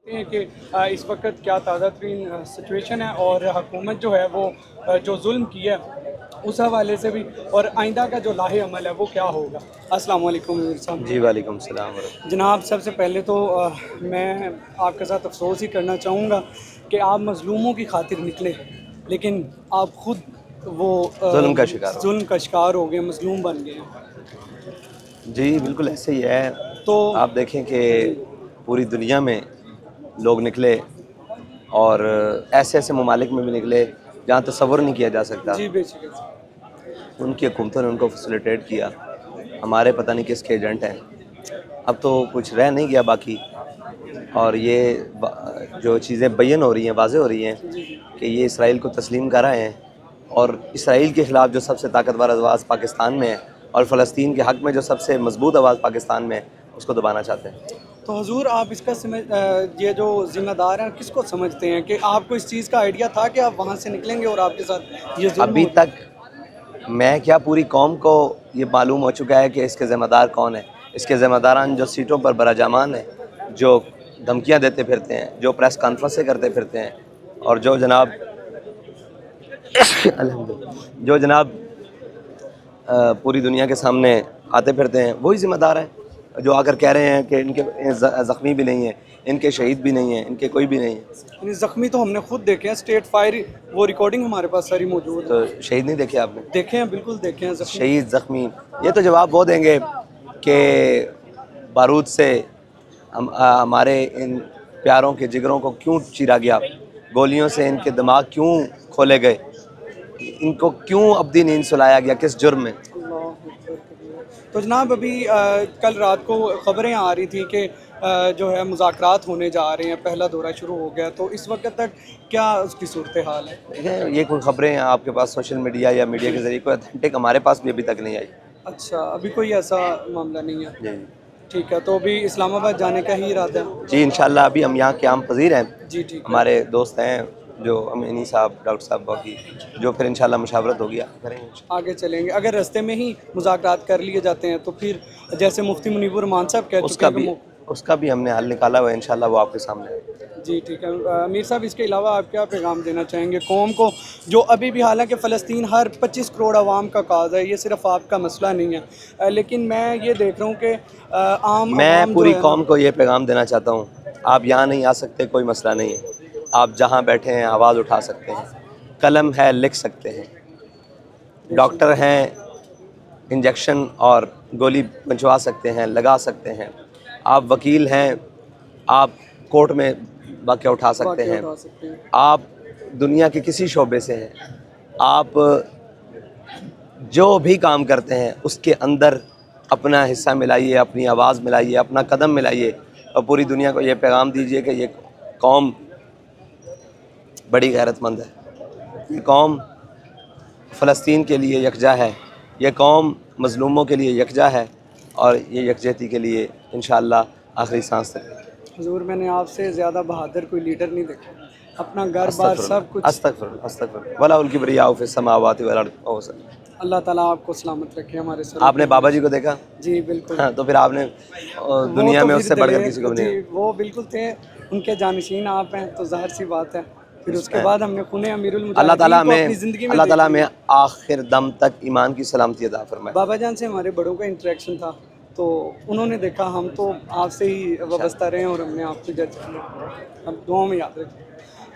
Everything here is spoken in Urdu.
ہیں کہ اس وقت کیا تازہ ترین سچویشن ہے اور حکومت جو ہے وہ جو ظلم کیا ہے اس حوالے سے بھی، اور آئندہ کا جو لاہے عمل ہے وہ کیا ہوگا۔ السلام علیکم امیر صاحب۔ جی وعلیکم السلام ورحمۃ جناب سب سے پہلے تو میں آپ کے ساتھ افسوس ہی کرنا چاہوں گا کہ آپ مظلوموں کی خاطر نکلے، لیکن آپ خود وہ اللہ۔ ظلم کا شکار ہو ظلم کا شکار ہو گئے، مظلوم بن گئے ہیں۔ جی بالکل ایسے ہی ہے۔ تو آپ دیکھیں کہ جی پوری دنیا میں لوگ نکلے اور ایسے ایسے ممالک میں بھی نکلے جہاں تصور نہیں کیا جا سکتا، جی بے شک۔ ان کی حکومتوں نے ان کو فیسیلیٹیٹ کیا، ہمارے پتہ نہیں کس کے ایجنٹ ہیں۔ اب تو کچھ رہ نہیں گیا باقی، اور یہ جو چیزیں بیان ہو رہی ہیں، واضح ہو رہی ہیں کہ یہ اسرائیل کو تسلیم کر رہے ہیں، اور اسرائیل کے خلاف جو سب سے طاقتور آواز پاکستان میں ہے اور فلسطین کے حق میں جو سب سے مضبوط آواز پاکستان میں ہے، اس کو دبانا چاہتے ہیں۔ تو حضور آپ اس کا یہ جو ذمہ دار ہیں کس کو سمجھتے ہیں کہ آپ کو اس چیز کا آئیڈیا تھا کہ آپ وہاں سے نکلیں گے اور آپ کے ساتھ یہ ظلم ابھی ہو جائے؟ تک میں کیا، پوری قوم کو یہ معلوم ہو چکا ہے کہ اس کے ذمہ دار کون ہیں۔ اس کے ذمہ داران جو سیٹوں پر براجامان ہیں، جو دھمکیاں دیتے پھرتے ہیں، جو پریس کانفرنسیں کرتے پھرتے ہیں، اور جو جناب جو جناب پوری دنیا کے سامنے آتے پھرتے ہیں، وہی ذمہ دار ہیں جو آ کر کہہ رہے ہیں کہ ان کے زخمی بھی نہیں ہیں، ان کے شہید بھی نہیں ہیں، ان کے کوئی بھی نہیں ہے۔ یعنی زخمی تو ہم نے خود دیکھے ہیں، اسٹیٹ فائر وہ ریکارڈنگ ہمارے پاس ساری موجود تو ہے۔ شہید نہیں دیکھے آپ نے؟ دیکھے ہیں، بالکل دیکھے ہیں زخمی۔ شہید زخمی یہ تو جواب وہ دیں گے کہ بارود سے ہمارے ان پیاروں کے جگروں کو کیوں چیرا گیا، گولیوں سے ان کے دماغ کیوں کھولے گئے، ان کو کیوں ابدی نیند سلایا گیا، کس جرم میں۔ اللہ اکبر کبیر۔ تو جناب ابھی کل رات کو خبریں آ رہی تھیں کہ جو ہے مذاکرات ہونے جا رہے ہیں، پہلا دورہ شروع ہو گیا، تو اس وقت تک کیا اس کی صورتحال ہے؟ دیکھیں یہ کوئی خبریں ہیں آپ کے پاس سوشل میڈیا یا میڈیا کے ذریعے، کوئی اتھینٹک ہمارے پاس بھی ابھی تک نہیں آئی۔ اچھا، ابھی کوئی ایسا معاملہ نہیں ہے۔ جی ٹھیک ہے، تو ابھی اسلام آباد جانے کا ہی ارادہ ہے؟ جی انشاءاللہ ابھی ہم یہاں قیام پذیر ہیں، جی ٹھیک ہے۔ ہمارے دوست ہیں جو امینی صاحب، ڈاکٹر صاحب باقی، جو پھر انشاءاللہ مشاورت ہوگی کریں گے۔ آگے چلیں گے، اگر رستے میں ہی مذاکرات کر لیے جاتے ہیں تو پھر جیسے مفتی منیب الرحمان صاحب کہہ چکے ہیں کہ اس کا بھی ہم نے حل نکالا ہوا ہے، انشاءاللہ وہ آپ کے سامنے ہے۔ جی ٹھیک ہے۔ امیر صاحب اس کے علاوہ آپ کیا پیغام دینا چاہیں گے قوم کو، جو ابھی بھی، حالانکہ فلسطین ہر 25 کروڑ عوام کا کاز ہے، یہ صرف آپ کا مسئلہ نہیں ہے، لیکن میں یہ دیکھ رہا ہوں کہ عام میں عوام جو پوری ہے قوم کو یہ پیغام دینا چاہتا ہوں، آپ یہاں نہیں آ سکتے کوئی مسئلہ نہیں ہے، آپ جہاں بیٹھے ہیں آواز اٹھا سکتے ہیں، قلم ہے لکھ سکتے ہیں، ڈاکٹر ہیں انجیکشن اور گولی پہنچوا سکتے ہیں، لگا سکتے ہیں، آپ وکیل ہیں، آپ کورٹ میں واقعہ اٹھا سکتے واقعہ ہیں، اٹھا سکتے ہیں۔ آپ دنیا کے کسی شعبے سے ہیں، آپ جو بھی کام کرتے ہیں اس کے اندر اپنا حصہ ملائیے، اپنی آواز ملائیے، اپنا قدم ملائیے، اور پوری دنیا کو یہ پیغام دیجیے کہ یہ قوم بڑی غیرت مند ہے، یہ قوم فلسطین کے لیے یکجا ہے، یہ قوم مظلوموں کے لیے یکجا ہے، اور یہ یکجہتی کے لیے انشاءاللہ آخری سانس تک۔ حضور میں نے آپ سے زیادہ بہادر کوئی لیڈر نہیں دیکھا، اپنا گھر بار استغفر سب اللہ، کچھ۔ استغفر اللہ، استغفر اللہ، ولا الکبریاء فی السماوات والارض۔ اللہ تعالیٰ آپ کو سلامت رکھے ہمارے سر۔ آپ نے بابا جی کو دیکھا؟ جی بالکل۔ ہاں تو پھر آپ نے وہ دنیا تو میں اس پھر سے بڑھ کر کسی دلیر، کو بھی جی نہیں۔ وہ بالکل تھے، ان کے جانشین آپ ہیں تو ظاہر سی بات ہے، پھر اس کے ہے بعد ہم نے خون امیر اللہ تعالیٰ المجاہدین کو ہمیں اپنی زندگی میں اللہ دیکھ تعالیٰ لیا۔ ہمیں آخر دم تک ایمان کی سلامتی عطا فرمائے۔ بابا جان سے ہمارے بڑوں کا انٹریکشن تھا تو انہوں نے دیکھا، ہم تو آپ سے ہی وابستہ رہے ہیں اور ہم نے آپ سے جج کیا، اب دعاؤں میں یاد رکھیں۔